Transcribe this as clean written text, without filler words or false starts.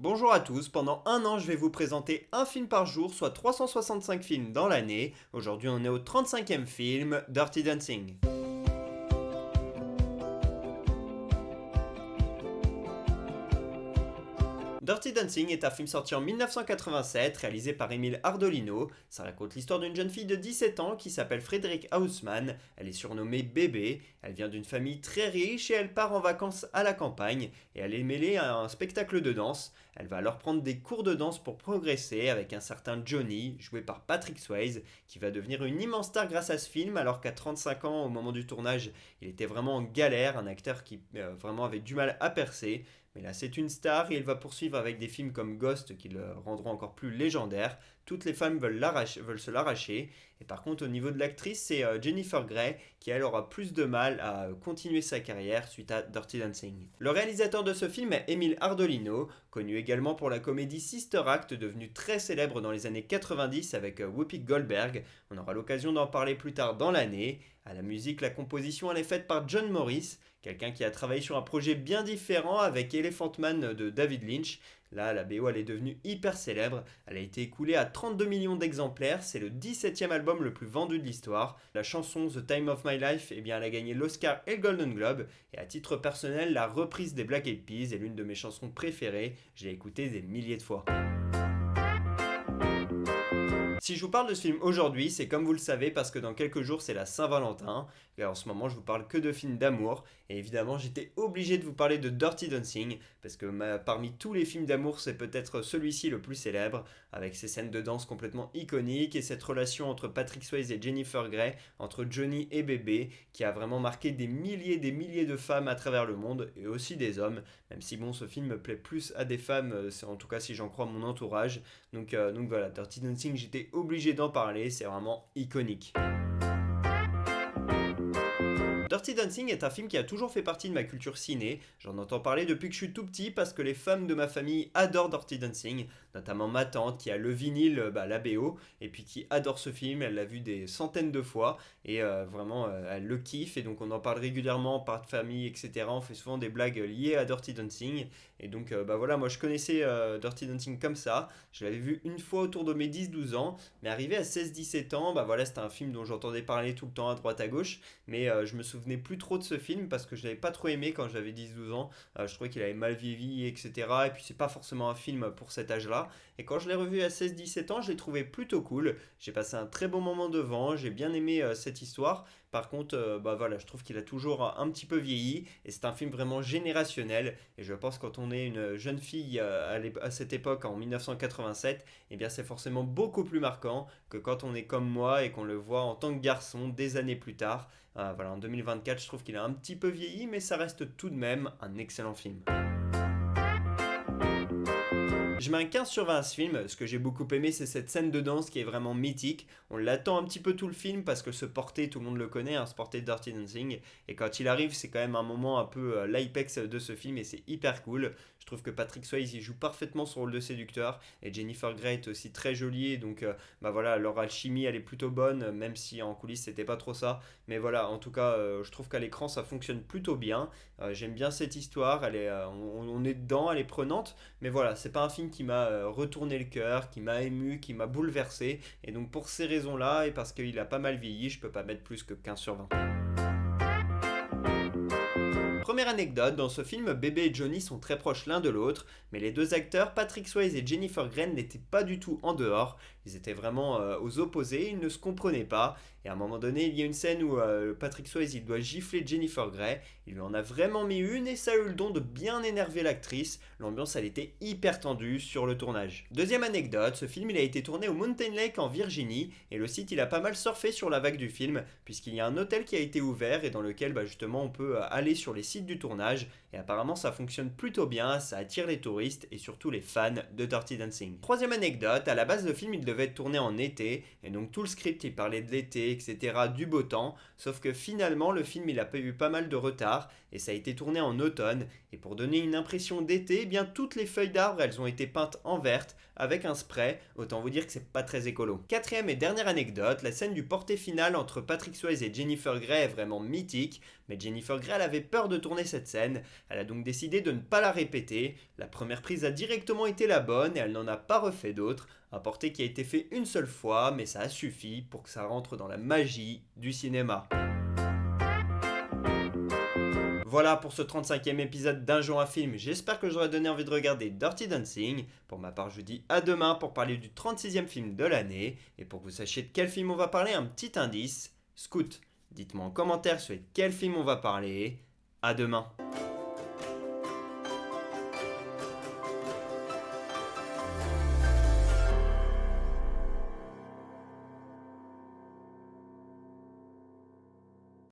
Bonjour à tous, pendant un an je vais vous présenter un film par jour, soit 365 films dans l'année. Aujourd'hui on est au 35e film, Dirty Dancing. Dirty Dancing est un film sorti en 1987, réalisé par Emile Ardolino. Ça raconte l'histoire d'une jeune fille de 17 ans qui s'appelle Frederick Haussmann. Elle est surnommée Bébé. Elle vient d'une famille très riche et elle part en vacances à la campagne. Et elle est mêlée à un spectacle de danse. Elle va alors prendre des cours de danse pour progresser avec un certain Johnny, joué par Patrick Swayze, qui va devenir une immense star grâce à ce film, alors qu'à 35 ans au moment du tournage, il était vraiment en galère, un acteur qui vraiment avait du mal à percer. Mais là, c'est une star et il va poursuivre avec des films comme Ghost qui le rendront encore plus légendaire. Toutes les femmes veulent se l'arracher. Et par contre, au niveau de l'actrice, c'est Jennifer Grey qui, elle, aura plus de mal à continuer sa carrière suite à Dirty Dancing. Le réalisateur de ce film est Emile Ardolino, connu également pour la comédie Sister Act, devenue très célèbre dans les années 90 avec Whoopi Goldberg. On aura l'occasion d'en parler plus tard dans l'année. À la musique, la composition elle est faite par John Morris, quelqu'un qui a travaillé sur un projet bien différent avec Elephant Man de David Lynch. Là, la BO elle est devenue hyper célèbre. Elle a été écoulée à 32 millions d'exemplaires. C'est le 17e album le plus vendu de l'histoire. La chanson The Time of My Life, eh bien, elle a gagné l'Oscar et le Golden Globe. Et à titre personnel, la reprise des Black Eyed Peas est l'une de mes chansons préférées. Je l'ai écoutée des milliers de fois. Si je vous parle de ce film aujourd'hui, c'est comme vous le savez parce que dans quelques jours c'est la Saint-Valentin. Et en ce moment je vous parle que de films d'amour. Et évidemment j'étais obligé de vous parler de Dirty Dancing parce que parmi tous les films d'amour c'est peut-être celui-ci le plus célèbre avec ses scènes de danse complètement iconiques et cette relation entre Patrick Swayze et Jennifer Grey, entre Johnny et Bébé qui a vraiment marqué des milliers de femmes à travers le monde et aussi des hommes. Même si bon ce film me plaît plus à des femmes, c'est en tout cas si j'en crois mon entourage. Donc voilà, Dirty Dancing j'étais obligé d'en parler, c'est vraiment iconique. Dirty Dancing est un film qui a toujours fait partie de ma culture ciné. J'en entends parler depuis que je suis tout petit parce que les femmes de ma famille adorent Dirty Dancing, notamment ma tante qui a le vinyle, la BO, et puis qui adore ce film. Elle l'a vu des centaines de fois et vraiment elle le kiffe. Et donc on en parle régulièrement par famille, etc. On fait souvent des blagues liées à Dirty Dancing. Et donc voilà, moi je connaissais Dirty Dancing comme ça. Je l'avais vu une fois autour de mes 10-12 ans, mais arrivé à 16-17 ans, voilà, c'était un film dont j'entendais parler tout le temps à droite à gauche, mais je me souvenais plus trop de ce film parce que je l'avais pas trop aimé quand j'avais 10-12 ans. Je trouvais qu'il avait mal vieilli, etc. Et puis c'est pas forcément un film pour cet âge-là. Et quand je l'ai revu à 16-17 ans, je l'ai trouvé plutôt cool. J'ai passé un très bon moment devant, j'ai bien aimé cette histoire. Par contre, voilà, je trouve qu'il a toujours un petit peu vieilli et c'est un film vraiment générationnel. Et je pense quand on est une jeune fille à cette époque en 1987, eh bien c'est forcément beaucoup plus marquant que quand on est comme moi et qu'on le voit en tant que garçon des années plus tard. Voilà, en 2024, je trouve qu'il a un petit peu vieilli, mais ça reste tout de même un excellent film. Je mets un 15 sur 20 à ce film. Ce que j'ai beaucoup aimé, c'est cette scène de danse qui est vraiment mythique. On l'attend un petit peu tout le film parce que ce porté, tout le monde le connaît, ce porté de Dirty Dancing. Et quand il arrive, c'est quand même un moment un peu l'apex de ce film et c'est hyper cool. Je trouve que Patrick Swayze il joue parfaitement son rôle de séducteur et Jennifer Grey est aussi très jolie. Donc voilà, leur alchimie elle est plutôt bonne, même si en coulisses c'était pas trop ça. Mais voilà, en tout cas, je trouve qu'à l'écran ça fonctionne plutôt bien. J'aime bien cette histoire, on est dedans, elle est prenante. Mais voilà, c'est pas un film qui m'a retourné le cœur, qui m'a ému, qui m'a bouleversé. Et donc pour ces raisons-là, et parce qu'il a pas mal vieilli, je peux pas mettre plus que 15 sur 20. Première anecdote, dans ce film, Bébé et Johnny sont très proches l'un de l'autre, mais les deux acteurs, Patrick Swayze et Jennifer Grey, n'étaient pas du tout en dehors. Ils étaient vraiment aux opposés, ils ne se comprenaient pas. Et à un moment donné, il y a une scène où Patrick Swayze il doit gifler Jennifer Grey. Il lui en a vraiment mis une et ça a eu le don de bien énerver l'actrice. L'ambiance elle était hyper tendue sur le tournage. Deuxième anecdote, ce film il a été tourné au Mountain Lake en Virginie et le site il a pas mal surfé sur la vague du film puisqu'il y a un hôtel qui a été ouvert et dans lequel justement on peut aller sur les sites du tournage et apparemment ça fonctionne plutôt bien, ça attire les touristes et surtout les fans de Dirty Dancing. Troisième anecdote, à la base le film il devait être tourné en été et donc tout le script il parlait de l'été, etc., du beau temps, sauf que finalement le film il a eu pas mal de retard et ça a été tourné en automne Et pour donner une impression d'été, eh bien toutes les feuilles d'arbres elles ont été peintes en verte avec un spray, autant vous dire que c'est pas très écolo. Quatrième et dernière anecdote, la scène du porté final entre Patrick Swayze et Jennifer Grey est vraiment mythique, mais Jennifer Grey elle avait peur de tourner cette scène, elle a donc décidé de ne pas la répéter, la première prise a directement été la bonne et elle n'en a pas refait d'autres, un porté qui a été fait une seule fois, mais ça a suffi pour que ça rentre dans la magie du cinéma. Voilà pour ce 35e épisode d'Un jour un film, j'espère que j'aurai donné envie de regarder Dirty Dancing. Pour ma part je vous dis à demain pour parler du 36e film de l'année. Et pour que vous sachiez de quel film on va parler, un petit indice, Scoot, dites-moi en commentaire sur quel film on va parler. À demain.